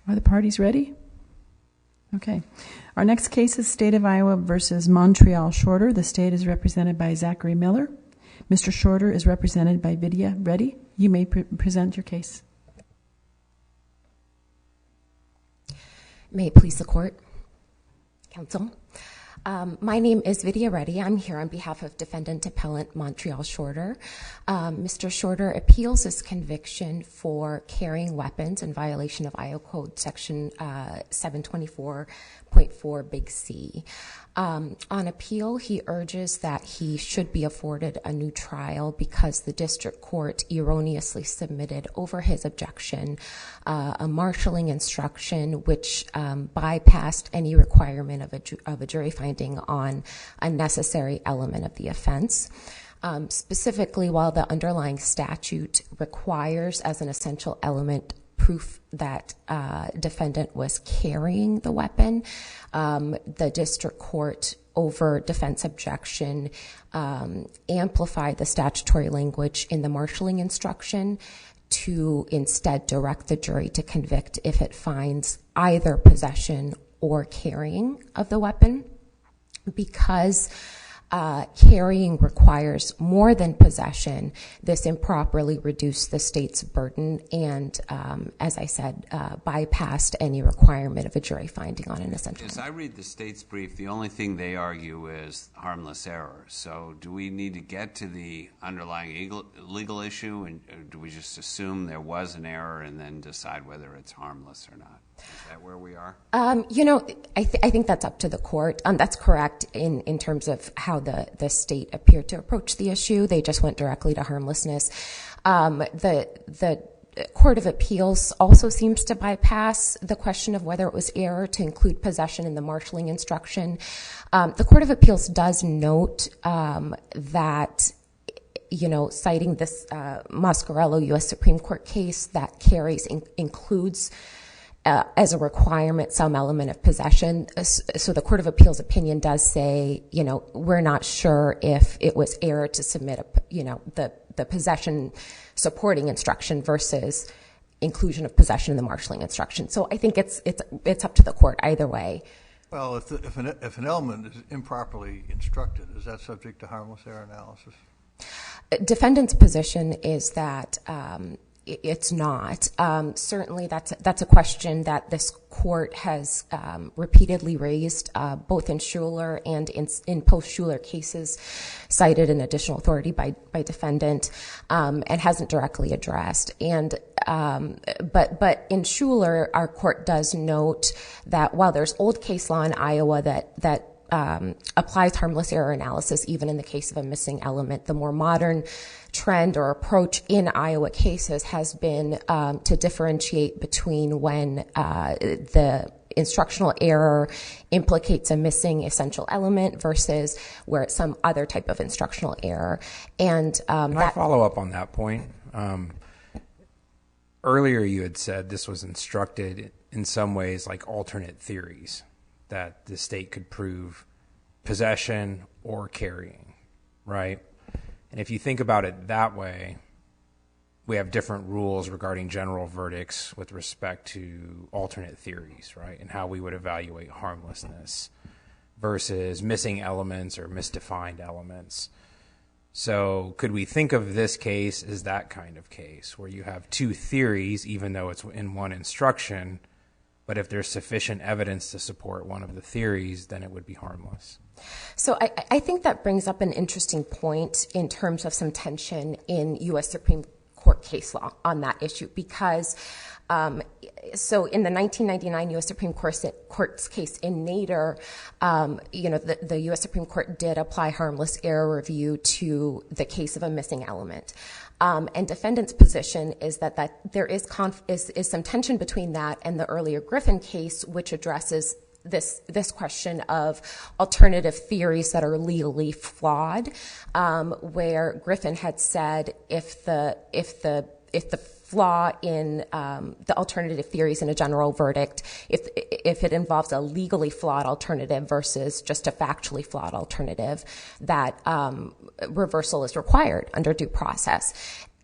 Are the parties ready? Okay. Our next case is State of Iowa versus Montreal Shorter. The state is represented by Zachary Miller. Mr. Shorter is represented by Vidhya. Reddy, you may present your case. May it please the court, counsel. My name is Vidhya Reddy. I'm here on behalf of defendant appellant Montreal Shorter. Mr. Shorter appeals his conviction for carrying weapons in violation of Iowa Code Section 724.4 Big C. On appeal, he urges that he should be afforded a new trial because the district court erroneously submitted over his objection a marshalling instruction which bypassed any requirement of a jury finding on a necessary element of the offense. Specifically, while the underlying statute requires as an essential element proof that defendant was carrying the weapon, the district court, over defense objection, amplified the statutory language in the marshalling instruction to instead direct the jury to convict if it finds either possession or carrying of the weapon. Because carrying requires more than possession, this improperly reduced the state's burden and, as I said, bypassed any requirement of a jury finding on an essential. As I read the state's brief, the only thing they argue is harmless error. So do we need to get to the underlying legal issue, and do we just assume there was an error and then decide whether it's harmless or not? Is that where we are? I think that's up to the court. That's correct in terms of how the state appeared to approach the issue. They just went directly to harmlessness. The Court of Appeals also seems to bypass the question of whether it was error to include possession in the marshalling instruction. The Court of Appeals does note that, citing this Mascarello U.S. Supreme Court case, that carries includes as a requirement some element of possession. So the Court of Appeals opinion does say, we're not sure if it was error to submit the possession supporting instruction versus inclusion of possession in the marshalling instruction. So I think it's up to the court either way. Well, if an element is improperly instructed, is that subject to harmless error analysis? Defendant's position is that it's not. Certainly, that's a question that this court has repeatedly raised, both in Schuler and in post-Schuler cases, cited an additional authority by defendant, and hasn't directly addressed. And but in Schuler, our court does note that while there's old case law in Iowa that applies harmless error analysis even in the case of a missing element, the more modern trend or approach in Iowa cases has been to differentiate between when the instructional error implicates a missing essential element versus where it's some other type of instructional error. And Can I follow up on that point? Earlier you had said this was instructed in some ways like alternate theories, that the state could prove possession or carrying, right? And if you think about it that way, we have different rules regarding general verdicts with respect to alternate theories, right? And how we would evaluate harmlessness versus missing elements or misdefined elements. So could we think of this case as that kind of case where you have two theories, even though it's in one instruction, but if there's sufficient evidence to support one of the theories, then it would be harmless? So I think that brings up an interesting point in terms of some tension in U.S. Supreme Court case law on that issue, because so in the 1999 U.S. Supreme Court's case in Nader, the U.S. Supreme Court did apply harmless error review to the case of a missing element. And defendant's position is that there is some tension between that and the earlier Griffin case, which addresses this question of alternative theories that are legally flawed, where Griffin had said if the flaw in the alternative theories in a general verdict, if it involves a legally flawed alternative versus just a factually flawed alternative, that reversal is required under due process.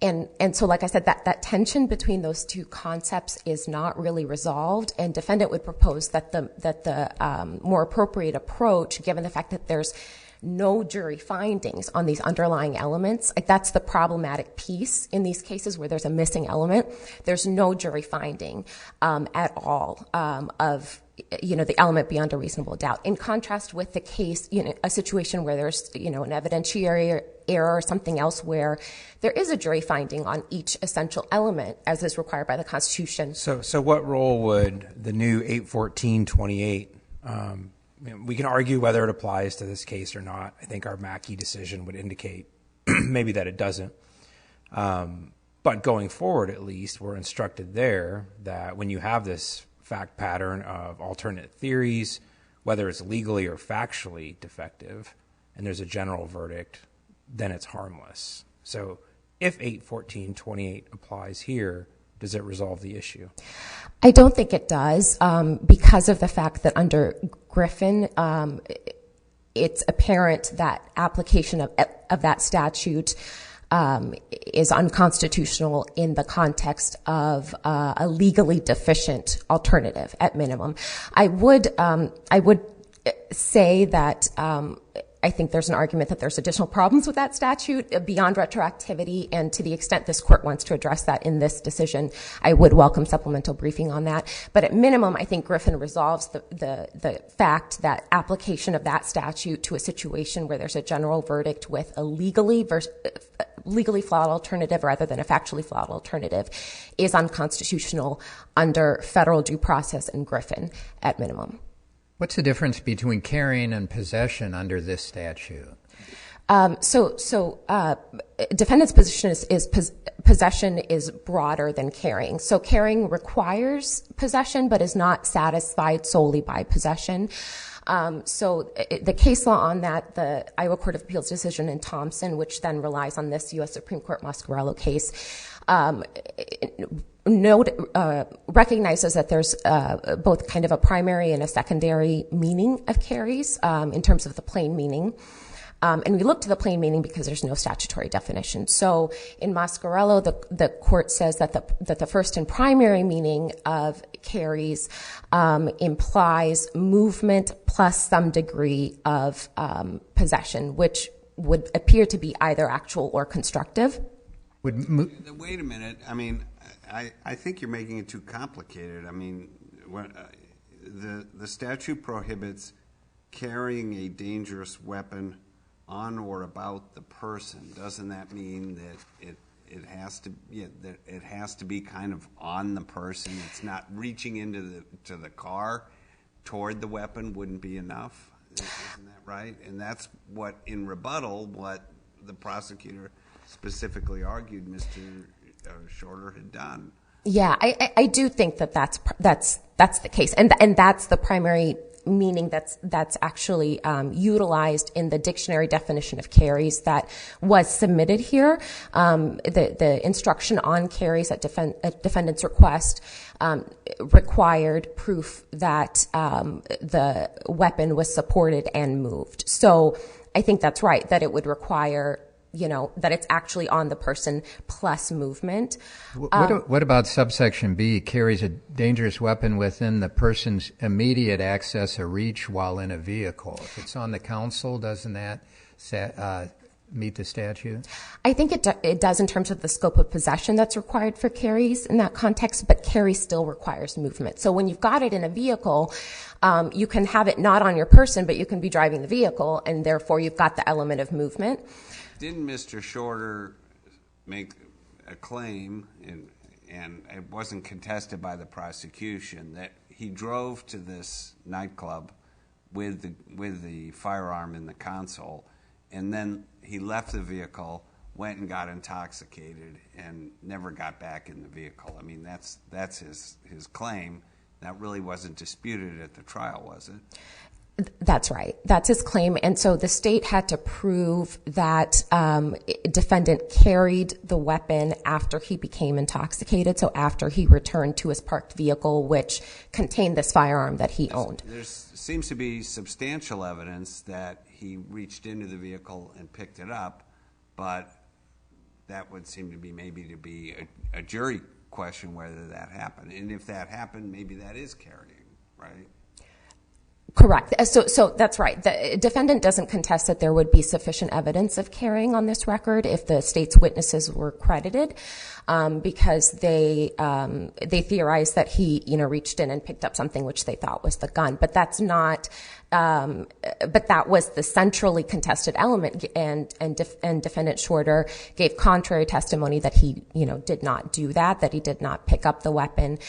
And so, like I said, that tension between those two concepts is not really resolved. And defendant would propose that the more appropriate approach, given the fact that there's no jury findings on these underlying elements, like that's the problematic piece in these cases where there's a missing element. There's no jury finding at all of the element beyond a reasonable doubt. In contrast with the case, a situation where there's an evidentiary error or something else where there is a jury finding on each essential element as is required by the Constitution. So what role would the new 814-28 we can argue whether it applies to this case or not. I think our Mackey decision would indicate maybe that it doesn't. But going forward, at least, we're instructed there that when you have this fact pattern of alternate theories, whether it's legally or factually defective, and there's a general verdict, then it's harmless. So if 814-28 applies here, does it resolve the issue? I don't think it does because of the fact that under Griffin, it's apparent that application of that statute is unconstitutional in the context of a legally deficient alternative at minimum. I would say that I think there's an argument that there's additional problems with that statute beyond retroactivity, and to the extent this court wants to address that in this decision, I would welcome supplemental briefing on that. But at minimum, I think Griffin resolves the fact that application of that statute to a situation where there's a general verdict with a legally flawed alternative rather than a factually flawed alternative is unconstitutional under federal due process and Griffin at minimum. What's the difference between carrying and possession under this statute? Defendant's position is possession is broader than carrying. So carrying requires possession, but is not satisfied solely by possession. So the case law on that, the Iowa Court of Appeals decision in Thompson, which then relies on this U.S. Supreme Court Mascarello case, recognizes that there's both kind of a primary and a secondary meaning of carries in terms of the plain meaning. And we look to the plain meaning because there's no statutory definition. So in Mascarello, the court says that the first and primary meaning of carries implies movement plus some degree of possession, which would appear to be either actual or constructive. Wait a minute. I mean, I think you're making it too complicated. I mean, the statute prohibits carrying a dangerous weapon on or about the person. Doesn't that mean that it has to be kind of on the person? It's not reaching into the car toward the weapon wouldn't be enough. Isn't that right? And that's what in rebuttal what the prosecutor specifically argued Mr. Shorter had done. Yeah, I do think that's the case, and that's the primary meaning that's actually utilized in the dictionary definition of carries that was submitted here. The instruction on carries at defendant's request required proof that the weapon was supported and moved. So I think that's right, that it would require that it's actually on the person plus movement. What about subsection B, carries a dangerous weapon within the person's immediate access or reach while in a vehicle? If it's on the counsel, doesn't that meet the statute? I think it does in terms of the scope of possession that's required for carries in that context, but carry still requires movement. So when you've got it in a vehicle, you can have it not on your person, but you can be driving the vehicle, and therefore you've got the element of movement. Didn't Mr. Shorter make a claim, and it wasn't contested by the prosecution, that he drove to this nightclub with the firearm in the console, and then he left the vehicle, went and got intoxicated, and never got back in the vehicle? I mean, that's his claim. That really wasn't disputed at the trial, was it? That's right. That's his claim. And so the state had to prove that defendant carried the weapon after he became intoxicated, so after he returned to his parked vehicle, which contained this firearm that he owned. There seems to be substantial evidence that he reached into the vehicle and picked it up, but that would seem to be a jury question whether that happened. And if that happened, maybe that is carrying, right? Correct. So that's right. The defendant doesn't contest that there would be sufficient evidence of carrying on this record if the state's witnesses were credited, because they theorized that he, reached in and picked up something which they thought was the gun. But that's not. But that was the centrally contested element, and Defendant Shorter gave contrary testimony that he, did not do that he did not pick up the weapon.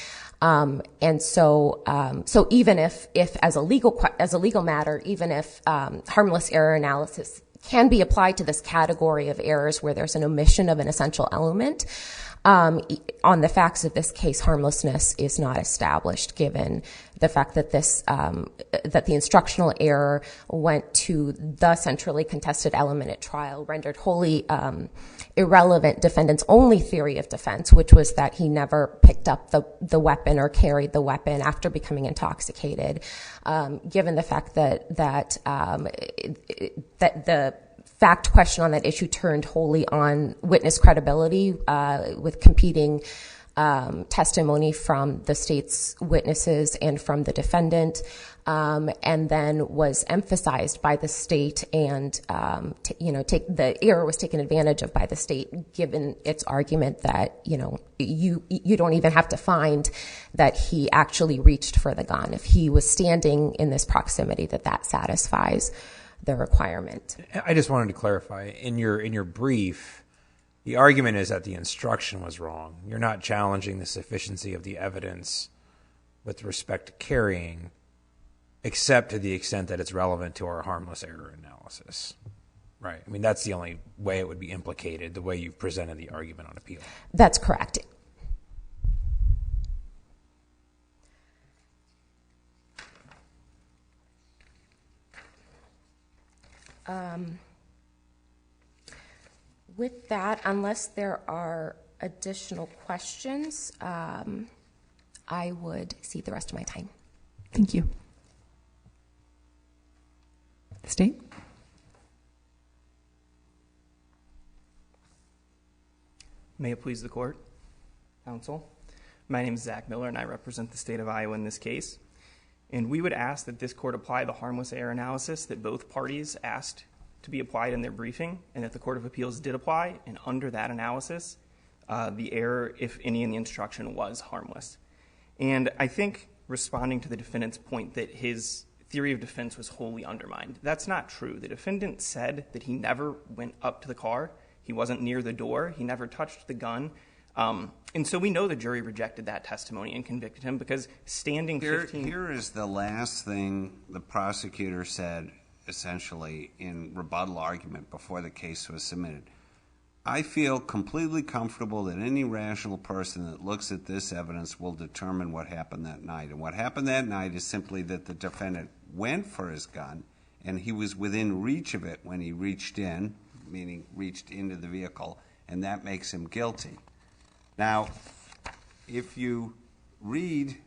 And so even if as a legal matter, even if harmless error analysis can be applied to this category of errors where there's an omission of an essential element, on the facts of this case, harmlessness is not established, given the fact that that the instructional error went to the centrally contested element at trial, rendered wholly irrelevant defendant's only theory of defense, which was that he never picked up the weapon or carried the weapon after becoming intoxicated. Given the fact that the fact question on that issue turned wholly on witness credibility, with competing testimony from the state's witnesses and from the defendant, and then was emphasized by the state, and the error was taken advantage of by the state, given its argument that you don't even have to find that he actually reached for the gun. If he was standing in this proximity, that satisfies the requirement. I just wanted to clarify, in your brief, the argument is that the instruction was wrong. You're not challenging the sufficiency of the evidence with respect to carrying, except to the extent that it's relevant to our harmless error analysis. Right. I mean, that's the only way it would be implicated, the way you've presented the argument on appeal. That's correct. With that, unless there are additional questions, I would cede the rest of my time. Thank you. State? May it please the court, counsel. My name is Zach Miller, and I represent the state of Iowa in this case. And we would ask that this court apply the harmless error analysis that both parties asked to be applied in their briefing, and that the Court of Appeals did apply, and under that analysis, the error, if any, in the instruction was harmless. And I think, responding to the defendant's point that his theory of defense was wholly undermined, that's not true. The defendant said that he never went up to the car, he wasn't near the door, he never touched the gun, and so we know the jury rejected that testimony and convicted him, because standing 15... Here is the last thing the prosecutor said, essentially, in rebuttal argument before the case was submitted. I feel completely comfortable that any rational person that looks at this evidence will determine what happened that night. And what happened that night is simply that the defendant went for his gun, and he was within reach of it when he reached in, meaning reached into the vehicle, and that makes him guilty. Now, if you read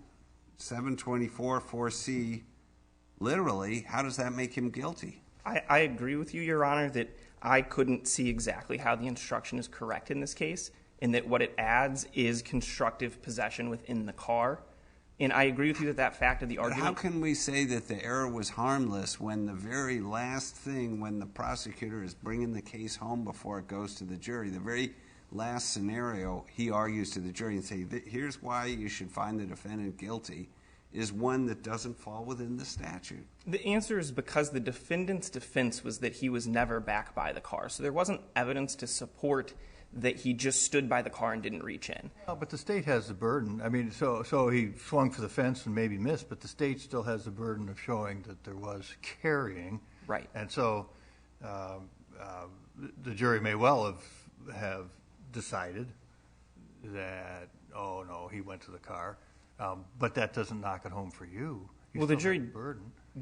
724-4C literally, how does that make him guilty? I agree with you, Your Honor, that I couldn't see exactly how the instruction is correct in this case, and that what it adds is constructive possession within the car. And I agree with you that fact of the argument... But how can we say that the error was harmless when the very last thing, when the prosecutor is bringing the case home before it goes to the jury, the very last scenario he argues to the jury and say, here's why you should find the defendant guilty, is one that doesn't fall within the statute? The answer is because the defendant's defense was that he was never back by the car. So there wasn't evidence to support that he just stood by the car and didn't reach in. Well, but the state has the burden. I mean, so he swung for the fence and maybe missed, but the state still has the burden of showing that there was carrying. Right. And so the jury may well have decided that, oh, no, he went to the car. But that doesn't knock it home for you. Well, the jury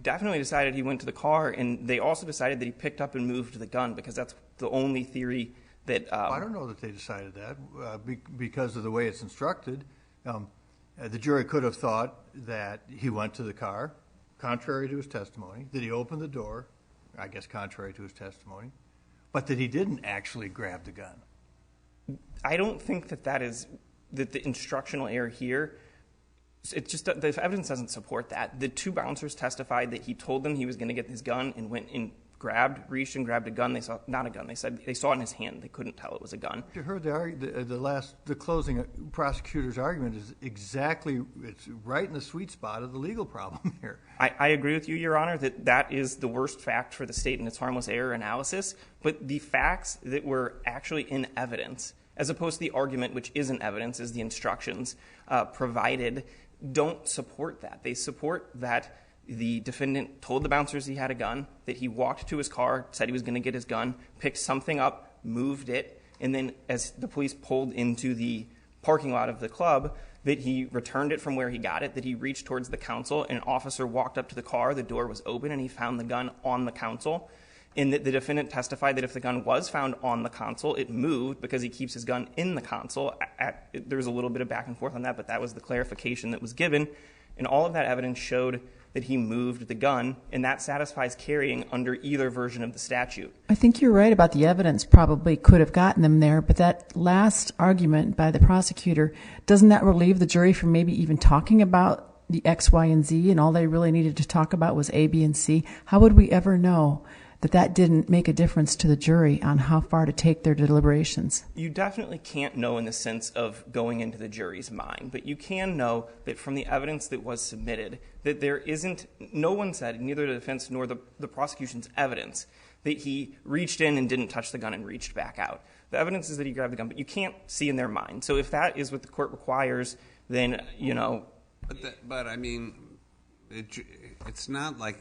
definitely decided he went to the car, and they also decided that he picked up and moved the gun, because that's the only theory that... I don't know that they decided that, because of the way it's instructed. The jury could have thought that he went to the car, contrary to his testimony, that he opened the door, I guess contrary to his testimony, but that he didn't actually grab the gun. I don't think that the instructional error here, the evidence doesn't support that. The two bouncers testified that he told them he was going to get his gun and went and reached and grabbed a gun. They saw, not a gun, they said they saw it in his hand. They couldn't tell it was a gun. You heard the closing prosecutor's argument is exactly, it's right in the sweet spot of the legal problem here. I agree with you, Your Honor, that is the worst fact for the state in its harmless error analysis, but the facts that were actually in evidence, as opposed to the argument which isn't evidence, as the instructions provided, don't support that. They support that the defendant told the bouncers he had a gun, that he walked to his car, said he was going to get his gun, picked something up, moved it, and then as the police pulled into the parking lot of the club, that he returned it from where he got it, that he reached towards the counsel, and an officer walked up to the car, the door was open, and he found the gun on the counsel. And that the defendant testified that if the gun was found on the console, it moved because he keeps his gun in the console. There was a little bit of back and forth on that, but that was the clarification that was given. And all of that evidence showed that he moved the gun, and that satisfies carrying under either version of the statute. I think you're right about the evidence probably could have gotten them there, but that last argument by the prosecutor, doesn't that relieve the jury from maybe even talking about the X, Y, and Z, and all they really needed to talk about was A, B, and C? How would we ever know that didn't make a difference to the jury on how far to take their deliberations? You definitely can't know in the sense of going into the jury's mind, but you can know that from the evidence that was submitted, that no one said, neither the defense nor the prosecution's evidence, that he reached in and didn't touch the gun and reached back out. The evidence is that he grabbed the gun, but you can't see in their mind. So if that is what the court requires, then, But I mean, it's not like,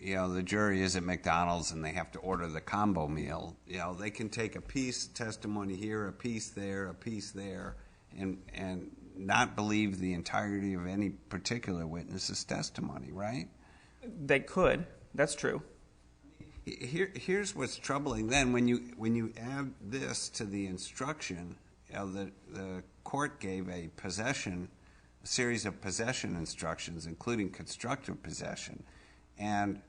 the jury is at McDonald's and they have to order the combo meal. They can take a piece testimony here, a piece there, and not believe the entirety of any particular witness's testimony, right? They could. That's true. Here's what's troubling then. When you add this to the instruction, the court gave a series of possession instructions, including constructive possession, and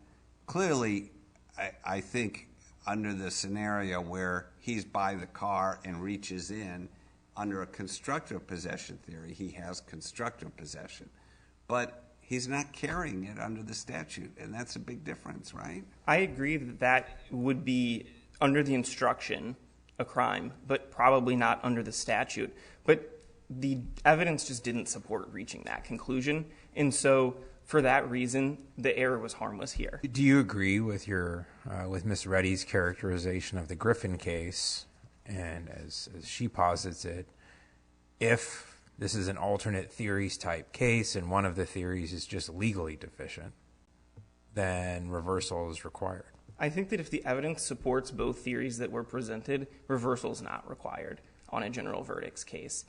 clearly, I think under the scenario where he's by the car and reaches in, under a constructive possession theory, he has constructive possession. But he's not carrying it under the statute, and that's a big difference, right? I agree that would be, under the instruction, a crime, but probably not under the statute. But the evidence just didn't support reaching that conclusion, and so for that reason, the error was harmless here. Do you agree with with Ms. Reddy's characterization of the Griffin case, and as she posits it, if this is an alternate theories type case and one of the theories is just legally deficient, then reversal is required? I think that if the evidence supports both theories that were presented, reversal is not required on a general verdicts case.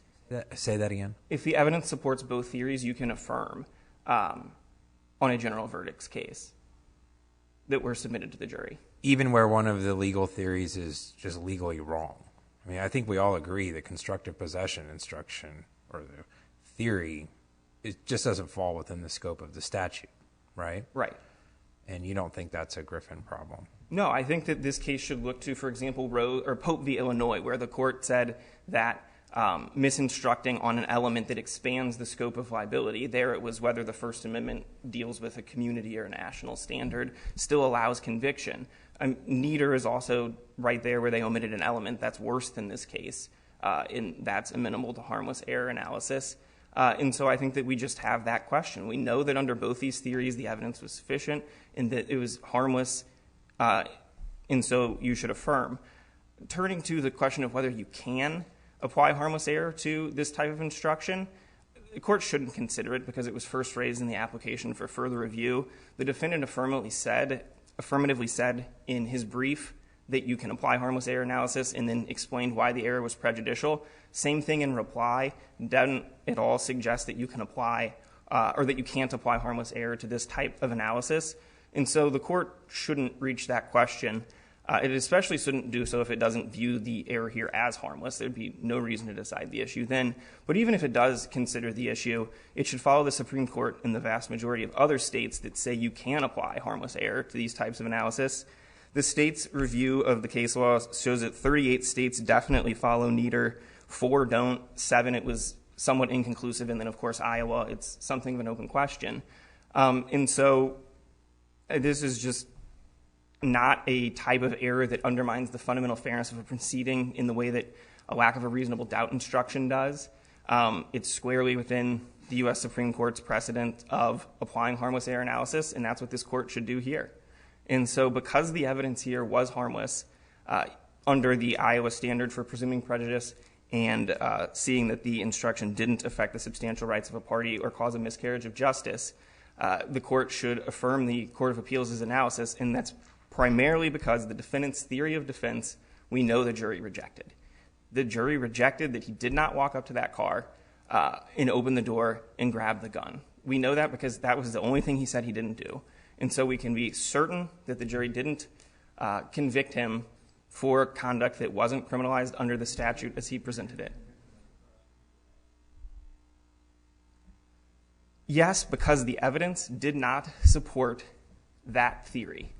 Say that again? If the evidence supports both theories, you can affirm on a general verdicts case that were submitted to the jury. Even where one of the legal theories is just legally wrong. I mean, I think we all agree that constructive possession instruction, or the theory, it just doesn't fall within the scope of the statute, right? Right. And you don't think that's a Griffin problem? No, I think that this case should look to, for example, Pope v. Illinois, where the court said that misinstructing on an element that expands the scope of liability, there it was whether the First Amendment deals with a community or a national standard, still allows conviction. Neater is also right there where they omitted an element that's worse than this case, and that's amenable to harmless error analysis. And so I think that we just have that question. We know that under both these theories the evidence was sufficient and that it was harmless, and so you should affirm. Turning to the question of whether you can apply harmless error to this type of instruction, the court shouldn't consider it because it was first raised in the application for further review. The defendant affirmatively said in his brief that you can apply harmless error analysis and then explained why the error was prejudicial. Same thing in reply. Doesn't at all suggest that you can apply or that you can't apply harmless error to this type of analysis. And so the court shouldn't reach that question. It especially shouldn't do so if it doesn't view the error here as harmless. There'd be no reason to decide the issue then. But even if it does consider the issue, it should follow the Supreme Court in the vast majority of other states that say you can apply harmless error to these types of analysis. The state's review of the case law shows that 38 states definitely follow Neater, 4 don't, 7 it was somewhat inconclusive, and then of course Iowa, it's something of an open question. And so this is just not a type of error that undermines the fundamental fairness of a proceeding in the way that a lack of a reasonable doubt instruction does. It's squarely within the U.S. Supreme Court's precedent of applying harmless error analysis, and that's what this court should do here. And so because the evidence here was harmless under the Iowa standard for presuming prejudice and seeing that the instruction didn't affect the substantial rights of a party or cause a miscarriage of justice, the court should affirm the Court of Appeals' analysis, and that's primarily because the defendant's theory of defense we know the jury rejected. The jury rejected that he did not walk up to that car and open the door and grab the gun. We know that because that was the only thing he said he didn't do. And so we can be certain that the jury didn't convict him for conduct that wasn't criminalized under the statute as he presented it. Yes, because the evidence did not support that theory.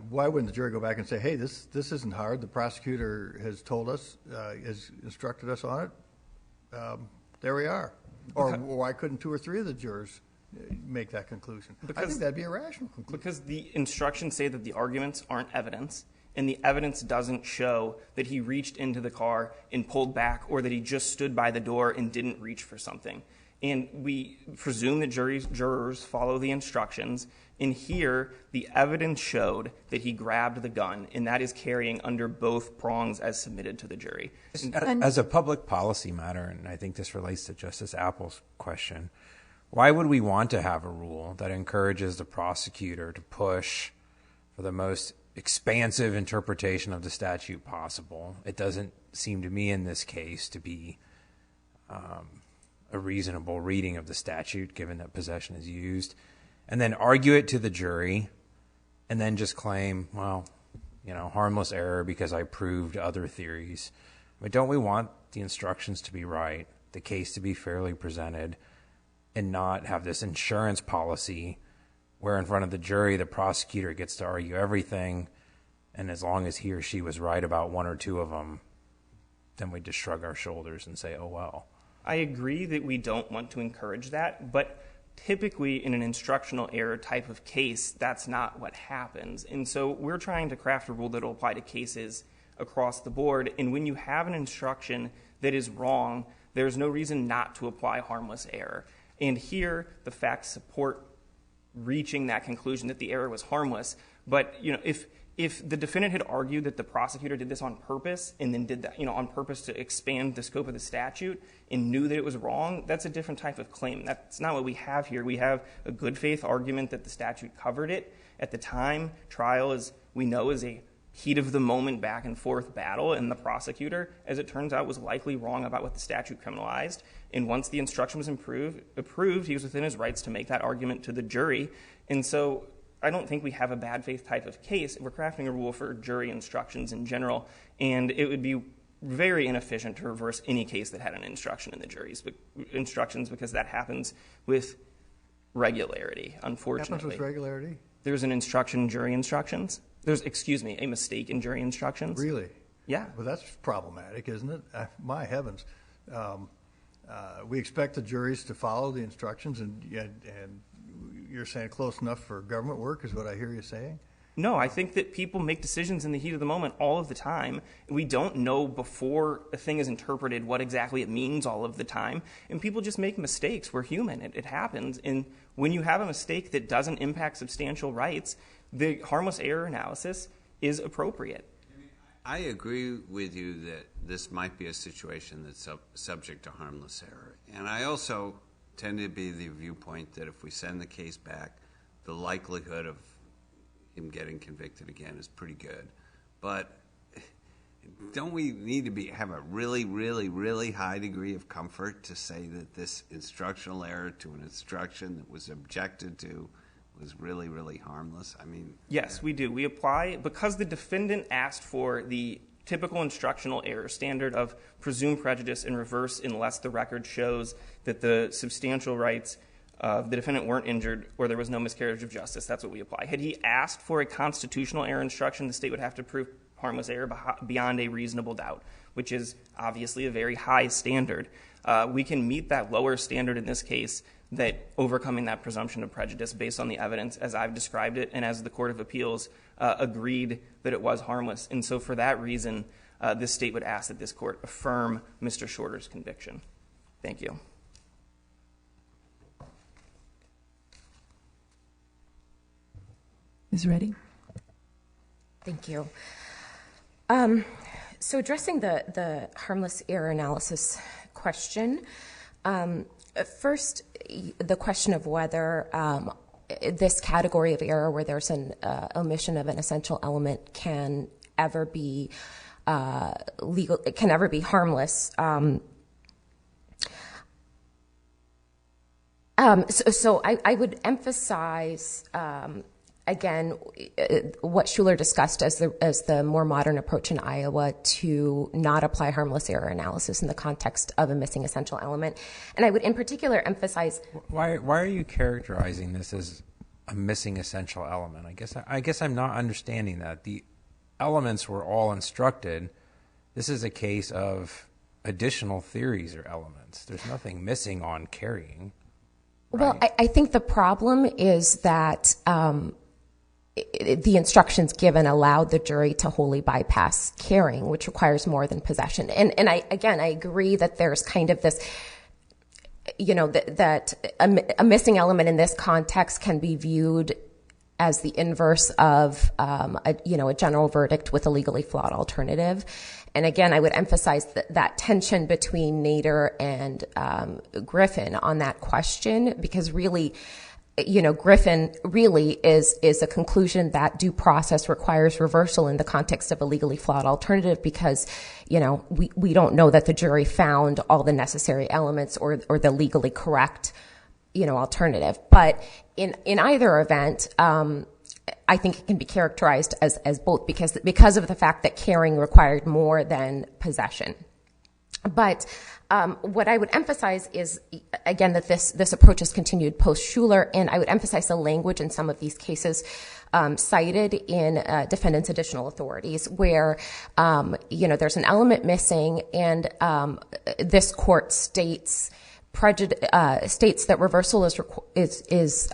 Why wouldn't the jury go back and say, hey, this isn't hard. The prosecutor has told us, has instructed us on it. There we are. Or why couldn't 2 or 3 of the jurors make that conclusion? I think that'd be a rational conclusion. Because the instructions say that the arguments aren't evidence, and the evidence doesn't show that he reached into the car and pulled back or that he just stood by the door and didn't reach for something. And we presume that jurors follow the instructions. And here, the evidence showed that he grabbed the gun, and that is carrying under both prongs as submitted to the jury. As a public policy matter, and I think this relates to Justice Appel's question, why would we want to have a rule that encourages the prosecutor to push for the most expansive interpretation of the statute possible? It doesn't seem to me in this case to be a reasonable reading of the statute, given that possession is used, and then argue it to the jury, and then just claim, well, harmless error because I proved other theories. I mean, don't we want the instructions to be right, the case to be fairly presented, and not have this insurance policy where in front of the jury the prosecutor gets to argue everything, and as long as he or she was right about 1 or 2 of them, then we just shrug our shoulders and say, oh well. I agree that we don't want to encourage that, but typically in an instructional error type of case, that's not what happens. And so we're trying to craft a rule that will apply to cases across the board. And when you have an instruction that is wrong, there's no reason not to apply harmless error. And here, the facts support reaching that conclusion that the error was harmless. But if the defendant had argued that the prosecutor did this on purpose and then did that, on purpose to expand the scope of the statute and knew that it was wrong, that's a different type of claim. That's not what we have here. We have a good faith argument that the statute covered it. At the time, trial, as we know, is a heat of the moment back and forth battle, and the prosecutor, as it turns out, was likely wrong about what the statute criminalized. And once the instruction was approved, he was within his rights to make that argument to the jury. And so I don't think we have a bad faith type of case. We're crafting a rule for jury instructions in general, and it would be very inefficient to reverse any case that had an instruction in the jury's instructions, because that happens with regularity, unfortunately. Happens with regularity? There's an instruction in jury instructions. There's, a mistake in jury instructions. Really? Yeah. Well, that's problematic, isn't it? My heavens. We expect the juries to follow the instructions, and you're saying close enough for government work is what I hear you saying? No, I think that people make decisions in the heat of the moment all of the time. We don't know before a thing is interpreted what exactly it means all of the time. And people just make mistakes. We're human. It happens. And when you have a mistake that doesn't impact substantial rights, the harmless error analysis is appropriate. I agree with you that this might be a situation that's subject to harmless error. And I also tend to be the viewpoint that if we send the case back, the likelihood of him getting convicted again is pretty good. But don't we need to have a really, really, really high degree of comfort to say that this instructional error to an instruction that was objected to was really, really harmless? I mean, yes, we do. We apply because the defendant asked for the typical instructional error standard of presumed prejudice and reverse unless the record shows that the substantial rights the defendant weren't injured or there was no miscarriage of justice. That's what we apply. Had he asked for a constitutional error instruction, the state would have to prove harmless error beyond a reasonable doubt, which is obviously a very high standard. We can meet that lower standard in this case, that overcoming that presumption of prejudice based on the evidence as I've described it and as the Court of Appeals agreed that it was harmless. And so for that reason, this state would ask that this court affirm Mr. Shorter's conviction. Thank you. Ms. Reddy? Thank you. So addressing the harmless error analysis question, first, the question of whether this category of error where there's an omission of an essential element can ever be harmless. So I would emphasize again what Schuler discussed as the more modern approach in Iowa to not apply harmless error analysis in the context of a missing essential element. And I would in particular emphasize... Why are you characterizing this as a missing essential element? I guess I'm not understanding that. The elements were all instructed. This is a case of additional theories or elements. There's nothing missing on carrying. Right? Well, I think the problem is that the instructions given allowed the jury to wholly bypass carrying, which requires more than possession. And I agree that there's kind of this, that a missing element in this context can be viewed as the inverse of a general verdict with a legally flawed alternative. And again, I would emphasize that tension between Nader and Griffin on that question, because really, Griffin really is a conclusion that due process requires reversal in the context of a legally flawed alternative, because, we don't know that the jury found all the necessary elements or the legally correct, alternative. But in either event, I think it can be characterized as both because of the fact that carrying required more than possession. But what I would emphasize is, again, that this approach has continued post-Schuler, and I would emphasize the language in some of these cases cited in defendants' additional authorities where, there's an element missing, and this court states that reversal is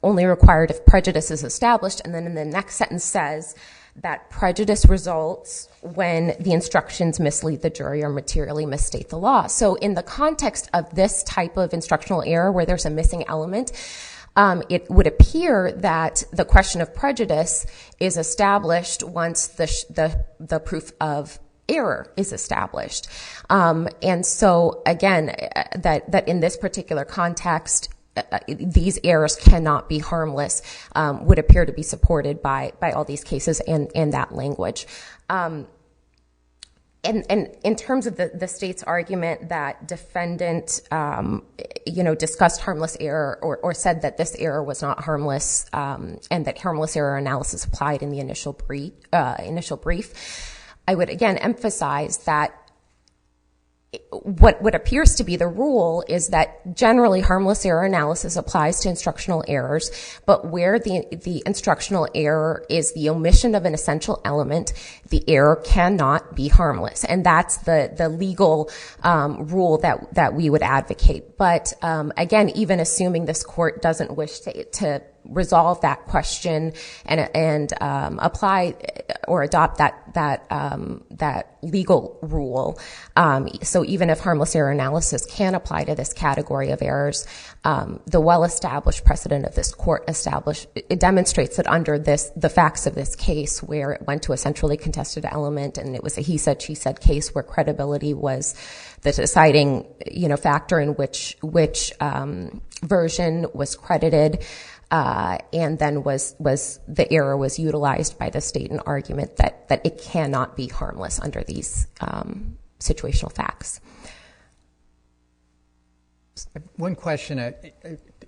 only required if prejudice is established, and then in the next sentence says that prejudice results when the instructions mislead the jury or materially misstate the law. So in the context of this type of instructional error where there's a missing element, it would appear that the question of prejudice is established once the proof of error is established. And so again, that in this particular context, these errors cannot be harmless, would appear to be supported by all these cases and that language. And in terms of the state's argument that defendant, discussed harmless error or said that this error was not harmless, and that harmless error analysis applied in the initial brief, I would again emphasize that what appears to be the rule is that generally harmless error analysis applies to instructional errors, but where the instructional error is the omission of an essential element, the error cannot be harmless. And that's the legal rule that we would advocate. But again, even assuming this court doesn't wish to resolve that question and apply or adopt that legal rule. So even if harmless error analysis can apply to this category of errors, the well-established precedent of this court it demonstrates that under the facts of this case, where it went to a centrally contested element and it was a he said, she said case where credibility was the deciding, factor in which version was credited, and then the error was utilized by the state in argument that it cannot be harmless under these situational facts. One question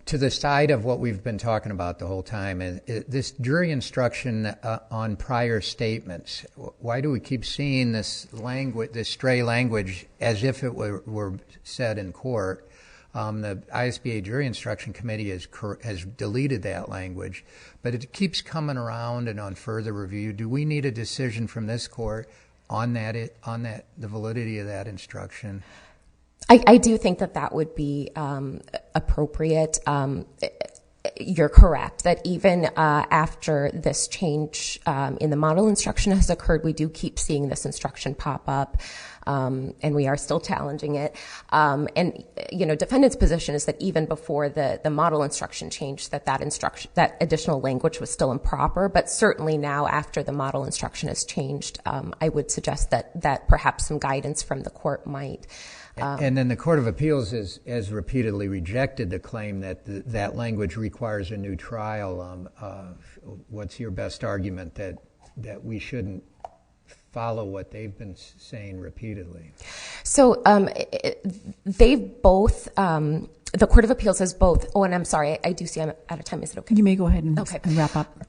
to the side of what we've been talking about the whole time is this jury instruction on prior statements. Why do we keep seeing this language, this stray language, as if it were said in court? The ISBA Jury Instruction Committee has deleted that language, but it keeps coming around, and on further review, do we need a decision from this court on the validity of that instruction? I do think that would be appropriate. You're correct that even after this change in the model instruction has occurred, we do keep seeing this instruction pop up, and we are still challenging it. And defendant's position is that even before the model instruction changed, that additional language was still improper. But certainly now, after the model instruction has changed, I would suggest that perhaps some guidance from the court might. And then the Court of Appeals has repeatedly rejected the claim that that language requires a new trial. What's your best argument that we shouldn't follow what they've been saying repeatedly? So they've both, the Court of Appeals has both, and I'm sorry, I do see I'm out of time. Is it okay? You may go ahead and wrap up.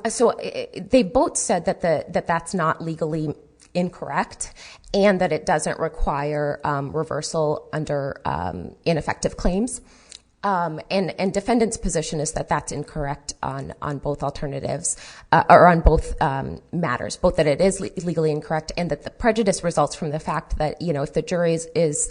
So they both said that that's not legally incorrect, and that it doesn't require reversal under ineffective claims. And defendant's position is that that's incorrect on both alternatives, or on both matters, both that it is legally incorrect and that the prejudice results from the fact that, if the jury is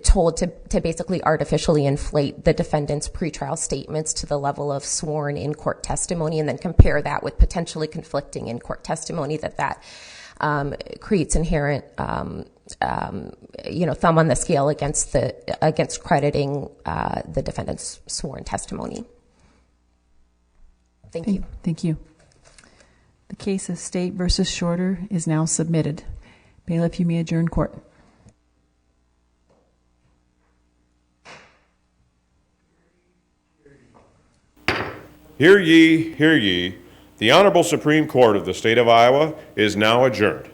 told to basically artificially inflate the defendant's pretrial statements to the level of sworn in-court testimony and then compare that with potentially conflicting in-court testimony, that creates inherent thumb on the scale against crediting the defendant's sworn testimony. Thank you. Thank you. The case of State versus Shorter is now submitted. Bailiff, you may adjourn court. Hear ye, hear ye. The Honorable Supreme Court of the State of Iowa is now adjourned.